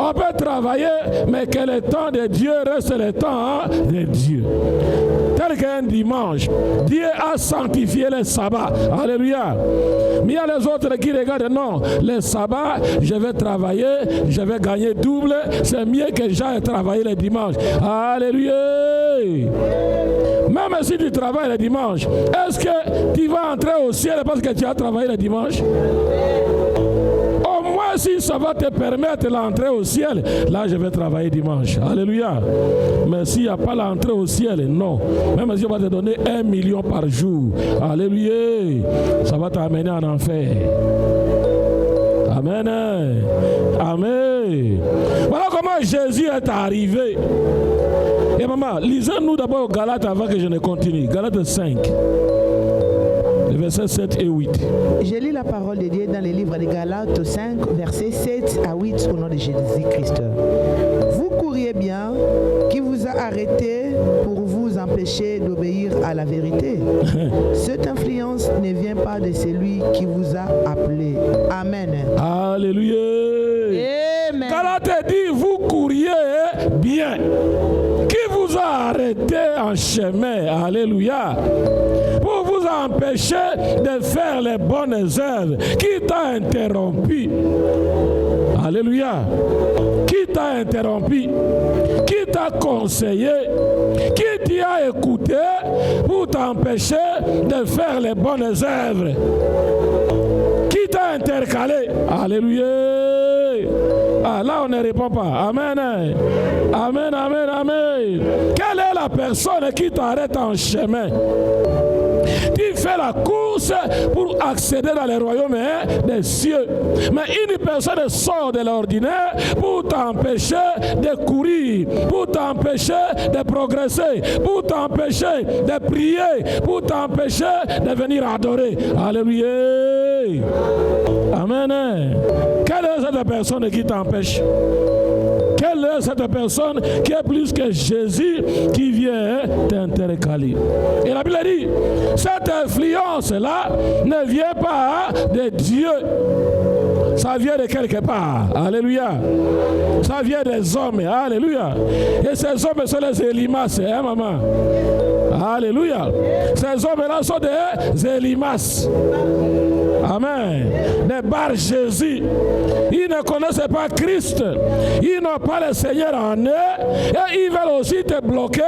On peut travailler, mais que le temps de Dieu reste le temps de Dieu. Tel qu'un dimanche, Dieu a sanctifié le sabbat. Alléluia. Mais il y a les autres qui regardent, non, le sabbat, je vais travailler, je vais gagner double, c'est mieux que j'aille travailler le dimanche. Alléluia. Même si tu travailles le dimanche, est-ce que tu vas entrer au ciel parce que tu as travaillé le dimanche? Au moins si ça va te permettre l'entrée au ciel, là je vais travailler dimanche. Alléluia. Mais s'il n'y a pas l'entrée au ciel, non. Même si on va te donner 1 million par jour, alléluia, ça va t'amener en enfer. Amen. Amen. Voilà comment Jésus est arrivé. Et maman, lisons-nous d'abord Galates avant que je ne continue. Galates 5. Les versets 7 et 8. Je lis la parole de Dieu dans le livre de Galates 5, versets 7 à 8 au nom de Jésus-Christ. Vous courriez bien, qui vous a arrêté pour vous empêcher d'obéir à la vérité. Cette influence ne vient pas de celui qui vous a appelé. Amen. Alléluia. Amen. Galates dit, vous courriez bien. Qui vous a arrêté en chemin? Alléluia. Pour vous empêcher de faire les bonnes œuvres. Qui t'a interrompu? Alléluia. Qui t'a interrompu? Qui t'a conseillé? Qui t'a écouté pour t'empêcher de faire les bonnes œuvres? Qui t'a intercalé? Alléluia. Ah, là, on ne répond pas. Amen. Amen, amen, amen. Quelle est la personne qui t'arrête en chemin? Tu fais la course pour accéder dans les royaumes des cieux. Mais une personne sort de l'ordinaire pour t'empêcher de courir, pour t'empêcher de progresser, pour t'empêcher de prier, pour t'empêcher de venir adorer. Alléluia. Amen. Quelle est cette personne qui t'empêche? Quelle est cette personne qui est plus que Jésus qui vient t'intercaler? Et la Bible dit, cette influence-là ne vient pas de Dieu. Ça vient de quelque part. Alléluia. Ça vient des hommes. Alléluia. Et ces hommes sont les Élimas. Hein, maman? Alléluia. Ces hommes-là sont des Élimas. Amen. Des Bar Jésus. Ils ne connaissent pas Christ. Ils n'ont pas le Seigneur en eux. Et ils veulent aussi te bloquer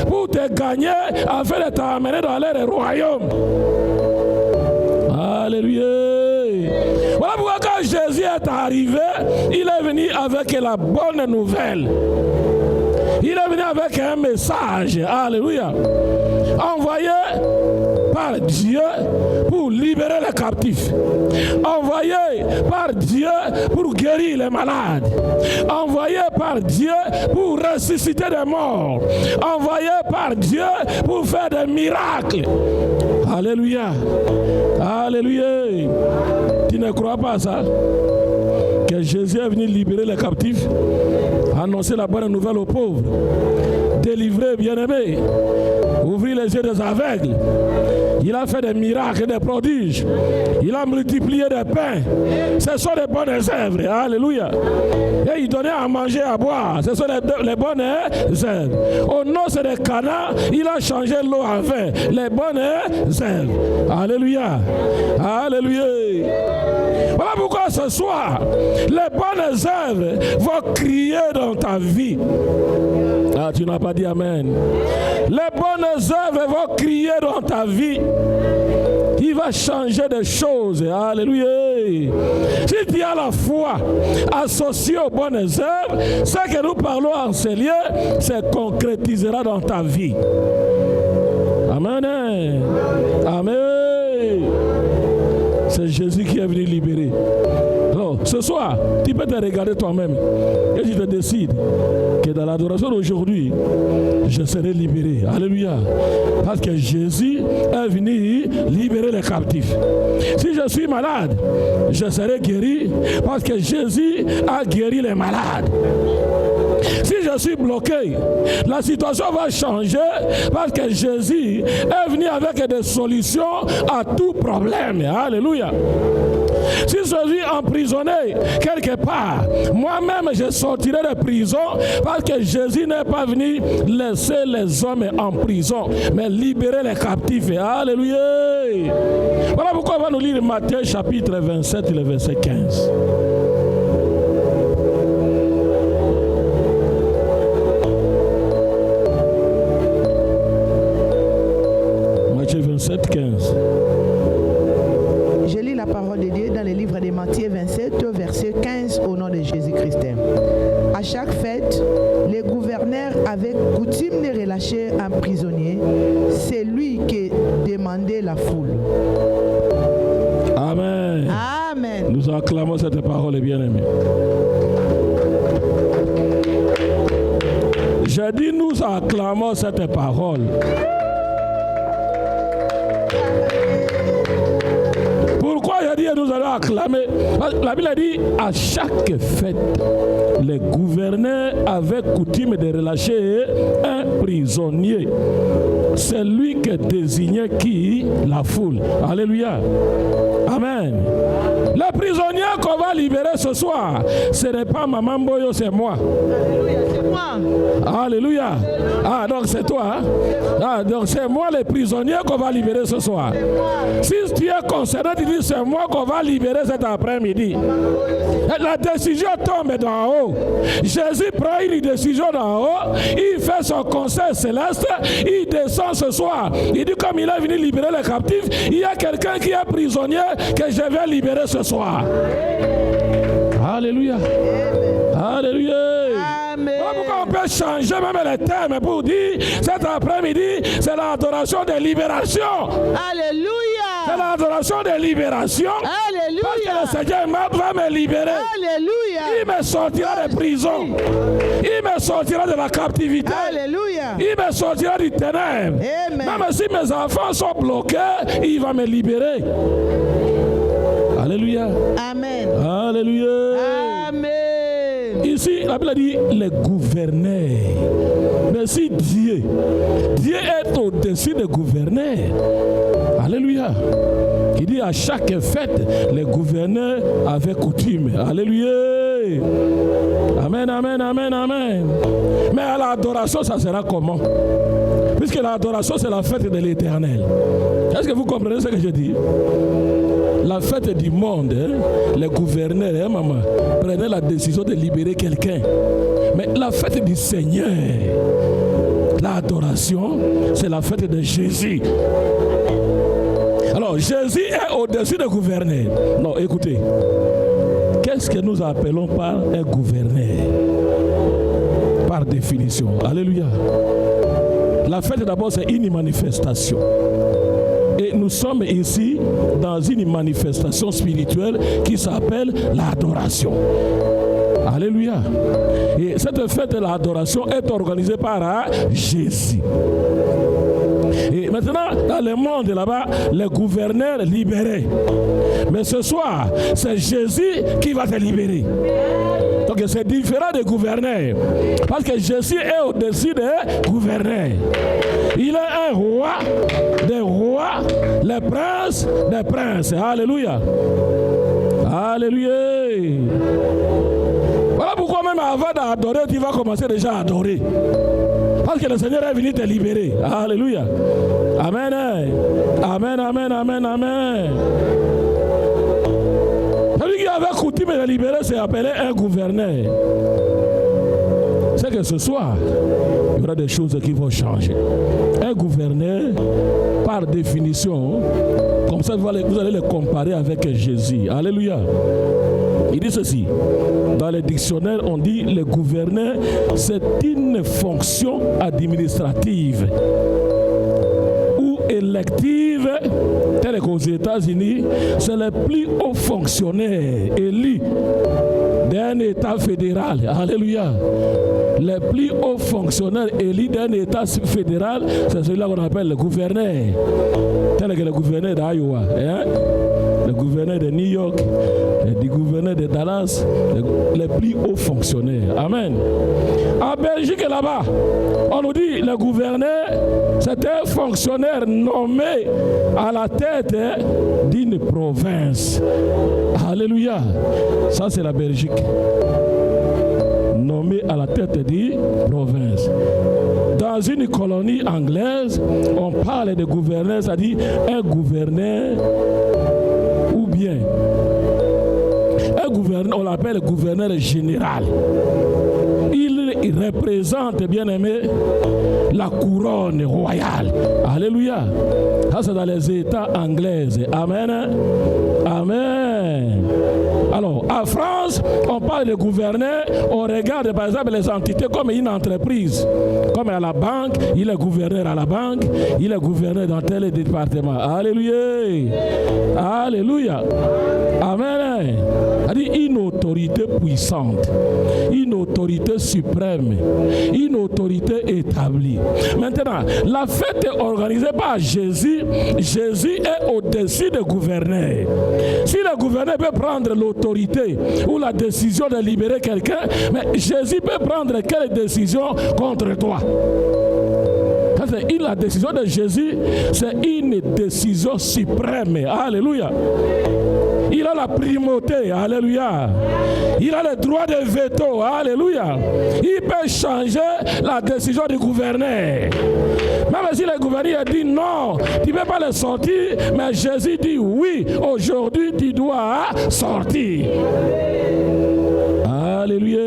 pour te gagner afin de t'amener dans leur royaume. Alléluia. Voilà pourquoi quand Jésus est arrivé, il est venu avec la bonne nouvelle. Il est venu avec un message. Alléluia. Envoyé par Dieu pour libérer les captifs. Envoyé par Dieu pour guérir les malades. Envoyé par Dieu pour ressusciter les morts. Envoyé par Dieu pour faire des miracles. Alléluia. Alléluia. Tu ne crois pas à ça? Que Jésus est venu libérer les captifs, annoncer la bonne nouvelle aux pauvres, délivrer bien-aimés, ouvrir les yeux des aveugles. Il a fait des miracles, des prodiges. Il a multiplié des pains. Ce sont des bonnes œuvres. Alléluia. Et il donnait à manger, à boire. Ce sont les bonnes œuvres. Au nom de Cana, il a changé l'eau en vin. Les bonnes œuvres. Alléluia. Alléluia. Voilà pourquoi ce soir, les bonnes œuvres vont crier dans ta vie. Ah, tu n'as pas dit Amen. Les bonnes œuvres vont crier dans ta vie. Il va changer des choses. Alléluia. Si tu as la foi associée aux bonnes œuvres, ce que nous parlons en ces lieux se concrétisera dans ta vie. Amen. Amen. C'est Jésus qui est venu libérer. Alors, ce soir, tu peux te regarder toi-même et tu te décides que dans l'adoration d'aujourd'hui, je serai libéré. Alléluia. Parce que Jésus est venu libérer les captifs. Si je suis malade, je serai guéri parce que Jésus a guéri les malades. Si je suis bloqué, la situation va changer parce que Jésus est venu avec des solutions à tout problème. Alléluia. Si je suis emprisonné quelque part, moi-même je sortirai de prison parce que Jésus n'est pas venu laisser les hommes en prison, mais libérer les captifs. Alléluia. Voilà pourquoi on va nous lire Matthieu chapitre 27 et le verset 15. Matthieu 27, 15. Je lis la parole de Dieu dans le livre de Matthieu 27, verset 15, au nom de Jésus-Christ. À chaque fête, les gouverneurs avaient coutume de relâcher un prisonnier, c'est lui qui demandait la foule. Amen. Amen. Nous acclamons cette parole, bien-aimés. J'ai dit, nous acclamons cette parole. Pourquoi j'ai dit nous allons acclamer? La Bible a dit à chaque fête, les gouverneurs avaient coutume de relâcher un prisonnier. C'est lui qui désignait qui? La foule. Alléluia. Amen. Le prisonnier qu'on va libérer ce soir, ce n'est pas Maman Boyo, c'est moi. Alléluia, c'est moi. Alléluia. Ah, donc c'est toi. Hein? Ah, donc c'est moi le prisonnier qu'on va libérer ce soir. Si tu es concerné, tu dis c'est moi qu'on va libérer cet après-midi. La décision tombe d'en haut. Jésus prend une décision d'en haut. Il fait son conseil céleste. Il descend ce soir. Il dit comme il est venu libérer les captifs, il y a quelqu'un qui est prisonnier que je vais libérer ce soir. Alléluia. Alléluia. Amen. Voilà pourquoi on peut changer même les termes pour dire cet après-midi, c'est l'adoration de libération. Alléluia. C'est l'adoration de libération. Alléluia. Parce que le Seigneur va me libérer. Alléluia. Il me sortira de prison. Il me sortira de la captivité. Alléluia. Il me sortira du ténèbre. Amen. Même si mes enfants sont bloqués, il va me libérer. Alléluia. Amen. Alléluia. Amen. Ici, la Bible dit les gouverneurs. Mais si Dieu est au-dessus des gouverneurs. Alléluia. Il dit à chaque fête, les gouverneurs avaient coutume. Alléluia. Amen, amen, amen, amen. Mais à l'adoration, ça sera comment? Puisque l'adoration, c'est la fête de l'Éternel. Est-ce que vous comprenez ce que je dis? La fête du monde, hein, les gouverneurs, maman, prenaient la décision de libérer quelqu'un. Mais la fête du Seigneur, l'adoration, c'est la fête de Jésus. Alors, Jésus est au-dessus des gouverneurs. Non, écoutez. Qu'est-ce que nous appelons par un gouverneur? Par définition. Alléluia. La fête d'abord, c'est une manifestation. Et nous sommes ici dans une manifestation spirituelle qui s'appelle l'adoration. Alléluia. Et cette fête de l'adoration est organisée par Jésus. Et maintenant, dans le monde là-bas, les gouverneurs libérés. Mais ce soir, c'est Jésus qui va te libérer. Donc c'est différent des gouverneurs. Parce que Jésus est au-dessus des gouverneurs. Il est un roi des rois, le prince des princes. Alléluia. Alléluia. Voilà pourquoi même avant d'adorer, tu vas commencer déjà à adorer. Parce que le Seigneur est venu te libérer. Alléluia. Amen. Amen, amen, amen, amen. Celui qui avait coutume de libérer s'est appelé un gouverneur. C'est que ce soir, il y aura des choses qui vont changer. Un gouverneur, par définition, comme ça vous allez le comparer avec Jésus. Alléluia. Il dit ceci. Dans les dictionnaires, on dit le gouverneur, c'est une fonction administrative ou élective, telle qu'aux États-Unis, c'est le plus haut fonctionnaire élu d'un État fédéral. Alléluia. Les plus hauts fonctionnaires élus d'un État fédéral, c'est celui-là qu'on appelle le gouverneur. Tel que le gouverneur d'Iowa, le gouverneur de New York, le gouverneur de Dallas, les plus hauts fonctionnaires. Amen. En Belgique, là-bas, on nous dit le gouverneur, c'est un fonctionnaire nommé à la tête d'une province. Alléluia. Ça, c'est la Belgique. Nommé à la tête d'une province. Dans une colonie anglaise, on parle de gouverneur, c'est-à-dire un gouverneur ou bien un gouverneur, on l'appelle gouverneur général. Il représente, bien aimé, la couronne royale. Alléluia. Ça, c'est dans les États anglais. Amen. Amen. Alors, en France, on parle de gouverneur, on regarde par exemple les entités comme une entreprise. Comme à la banque, il est gouverneur à la banque, il est gouverneur dans tel département. Alléluia. Alléluia. Amen. C'est-à-dire une autorité puissante, une autorité suprême, une autorité établie. Maintenant, la fête est organisée par Jésus. Jésus est au-dessus des gouverneurs. Si le gouverneur peut prendre l'autorité ou la décision de libérer quelqu'un, mais Jésus peut prendre quelle décision contre toi? La décision de Jésus, c'est une décision suprême. Alléluia. Il a la primauté. Alléluia. Il a le droit de veto. Alléluia. Il peut changer la décision du gouverneur. Même si le gouverneur dit non, tu ne peux pas le sortir, mais Jésus dit oui, aujourd'hui tu dois sortir. Alléluia.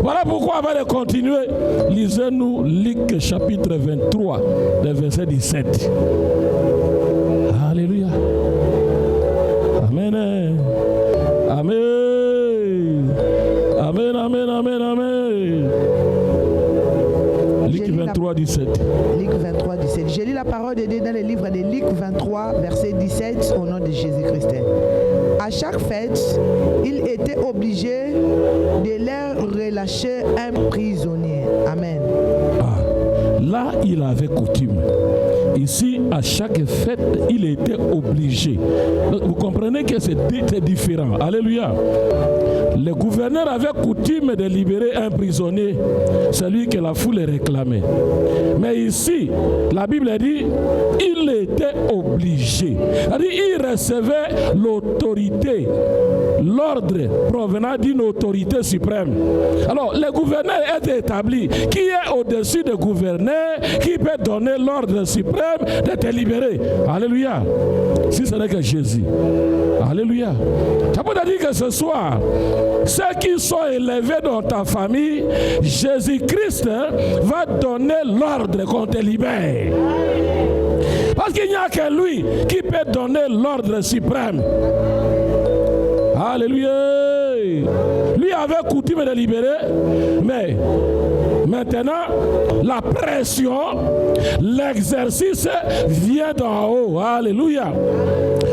Voilà pourquoi, avant de continuer, lisez-nous Luc chapitre 23, le verset 17. Alléluia. Amen. Amen. Amen, amen, amen, amen. Luc 23, 17. Luc 23, 17. J'ai lu la parole de Dieu dans le livre de Luc 23, verset 17, au nom de Jésus-Christ. À chaque fête, il était obligé de leur relâcher un prisonnier. Amen. Là, il avait coutume. Ici, à chaque fête, il était obligé. Donc, vous comprenez que c'est différent. Alléluia. Le gouverneur avait coutume de libérer un prisonnier, celui que la foule réclamait. Mais ici, la Bible dit, il était obligé. C'est-à-dire, il recevait l'autorité, l'ordre provenant d'une autorité suprême. Alors, le gouverneur est établi. Qui est au-dessus du gouverneur, qui peut donner l'ordre suprême de te libérer? Alléluia. Si ce n'est que Jésus. Alléluia. Ça peut dire que ce soir, ceux qui sont élevés dans ta famille, Jésus-Christ va donner l'ordre qu'on te libère. Parce qu'il n'y a que lui qui peut donner l'ordre suprême. Alléluia. Lui avait coutume de libérer, mais maintenant, la pression, l'exercice vient d'en haut. Alléluia.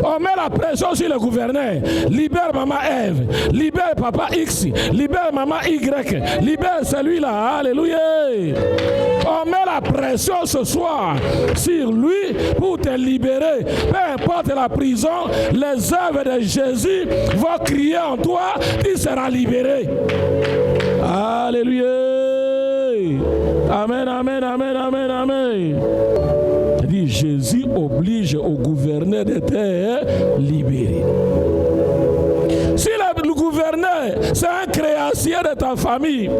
On met la pression sur le gouverneur. Libère maman Ève, libère papa X, libère maman Y, libère celui-là. Alléluia. On met la pression ce soir sur lui pour te libérer. Peu importe la prison, les œuvres de Jésus vont crier en toi, tu seras libéré. Alléluia. Amen, amen, amen, amen, amen. C'est-à-dire, Jésus oblige au gouverneur d'être libéré. Si le gouverneur, c'est un créancier de ta famille,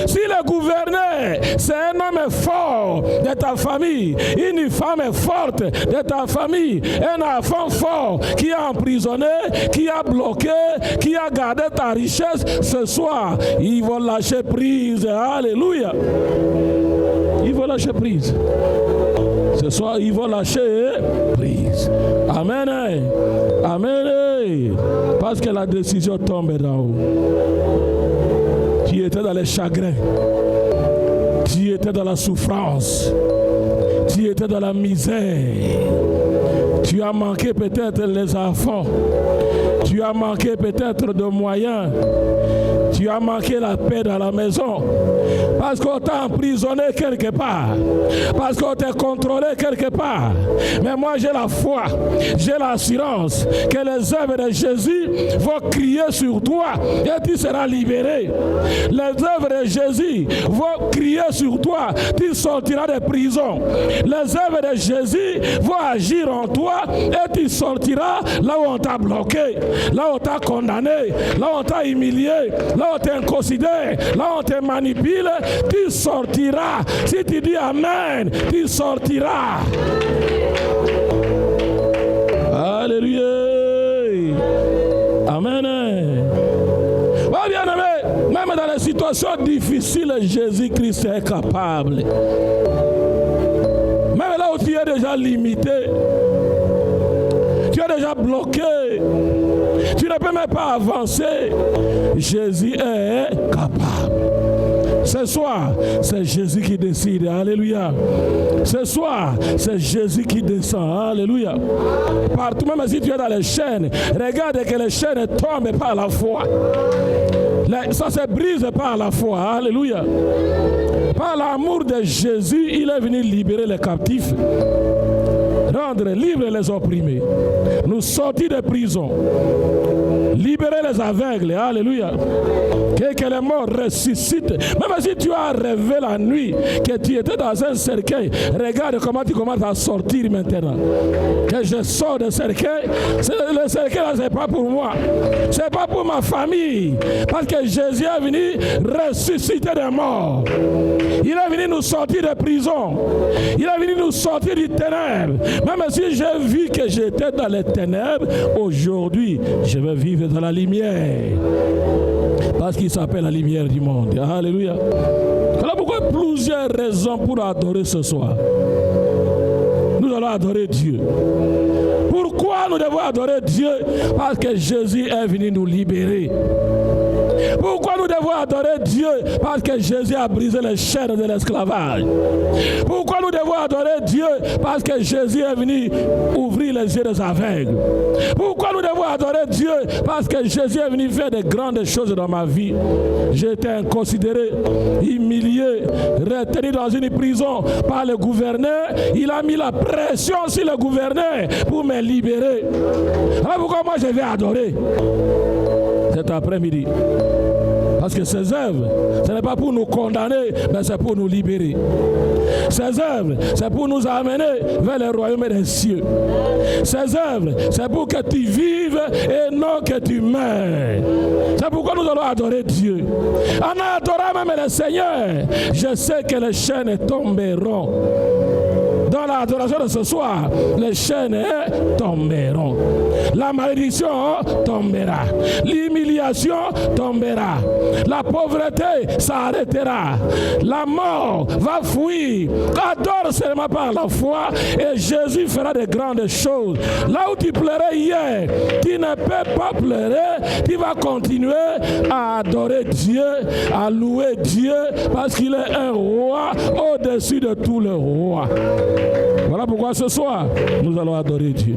si le gouverneur, c'est un homme fort de ta famille, une femme forte de ta famille, un enfant fort qui a emprisonné, qui a bloqué, qui a gardé ta richesse, ce soir, ils vont lâcher prise. Alléluia. Ils vont lâcher prise. Ce soir, ils vont lâcher prise. Amen. Amen. Parce que la décision tombe d'en haut. Tu étais dans les chagrins. Tu étais dans la souffrance. Tu étais dans la misère. Tu as manqué peut-être les enfants. Tu as manqué peut-être de moyens. Tu as manqué la paix dans la maison. Parce qu'on t'a emprisonné quelque part. Parce qu'on t'a contrôlé quelque part. Mais moi j'ai la foi, j'ai l'assurance que les œuvres de Jésus vont crier sur toi et tu seras libéré. Les œuvres de Jésus vont crier sur toi, tu sortiras de prison. Les œuvres de Jésus vont agir en toi et tu sortiras là où on t'a bloqué, là où on t'a condamné, là où on t'a humilié, là où on t'a considéré, là où on te manipule, tu sortiras. Si tu dis Amen, tu sortiras. Alléluia. Amen. Oh, bien aimé, même dans les situations difficiles, Jésus-Christ est capable. Même là où tu es déjà limité, tu es déjà bloqué, tu ne peux même pas avancer, Jésus est capable. Ce soir, c'est Jésus qui décide. Alléluia. Ce soir, c'est Jésus qui descend. Alléluia. Partout, même si tu es dans les chaînes, regarde que les chaînes tombent par la foi. Ça se brise par la foi. Alléluia. Par l'amour de Jésus, il est venu libérer les captifs, rendre libres les opprimés, nous sortir de prison, libérer les aveugles. Alléluia. Que les morts ressuscitent. Même si tu as rêvé la nuit que tu étais dans un cercueil, regarde comment tu commences à sortir maintenant. Que je sors de cercueil. Le cercueil là, c'est pas pour moi, c'est pas pour ma famille, parce que Jésus est venu ressusciter des morts. Il est venu nous sortir de prison. Il est venu nous sortir du ténèbre. Même si j'ai vu que j'étais dans les ténèbres, aujourd'hui je vais vivre dans la lumière. Parce qu'il s'appelle la lumière du monde. Alléluia. Voilà pourquoi plusieurs raisons pour adorer ce soir. Nous allons adorer Dieu. Pourquoi nous devons adorer Dieu? Parce que Jésus est venu nous libérer. Pourquoi nous devons adorer Dieu? Parce que Jésus a brisé les chaînes de l'esclavage. Pourquoi nous devons adorer Dieu? Parce que Jésus est venu ouvrir les yeux des aveugles. Pourquoi nous devons adorer Dieu? Parce que Jésus est venu faire de grandes choses dans ma vie. J'étais inconsidéré, humilié, retenu dans une prison par le gouverneur. Il a mis la pression sur le gouverneur pour me libérer. Alors pourquoi moi je vais adorer cet après-midi? Parce que ces œuvres, ce n'est pas pour nous condamner, mais c'est pour nous libérer. Ces œuvres, c'est pour nous amener vers le royaume des cieux. Ces œuvres, c'est pour que tu vives et non que tu meurs. C'est pourquoi nous allons adorer Dieu. En adorant même le Seigneur, je sais que les chaînes tomberont. Dans l'adoration de ce soir, les chaînes tomberont. La malédiction tombera. L'humiliation tombera. La pauvreté s'arrêtera. La mort va fuir. Adore seulement par la foi et Jésus fera de grandes choses. Là où tu pleurais hier, tu ne peux pas pleurer. Tu vas continuer à adorer Dieu, à louer Dieu parce qu'il est un roi au-dessus de tous les rois. Voilà pourquoi ce soir, nous allons adorer Dieu.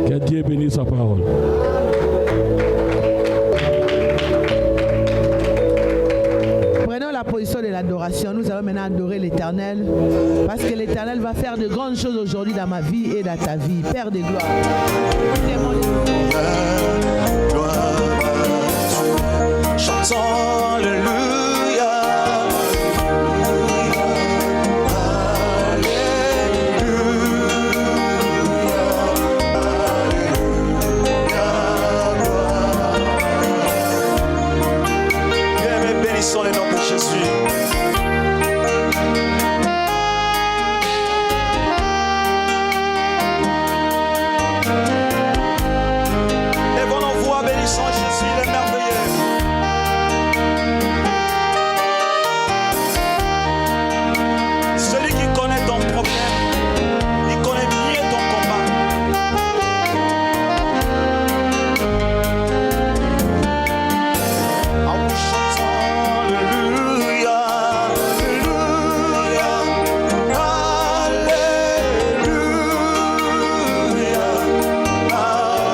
Que Dieu bénisse sa parole. Prenons la position de l'adoration. Nous allons maintenant adorer l'Éternel. Parce que l'Éternel va faire de grandes choses aujourd'hui dans ma vie et dans ta vie. Père de gloire. Chantons Alléluia. Bénissons le nom de Jésus.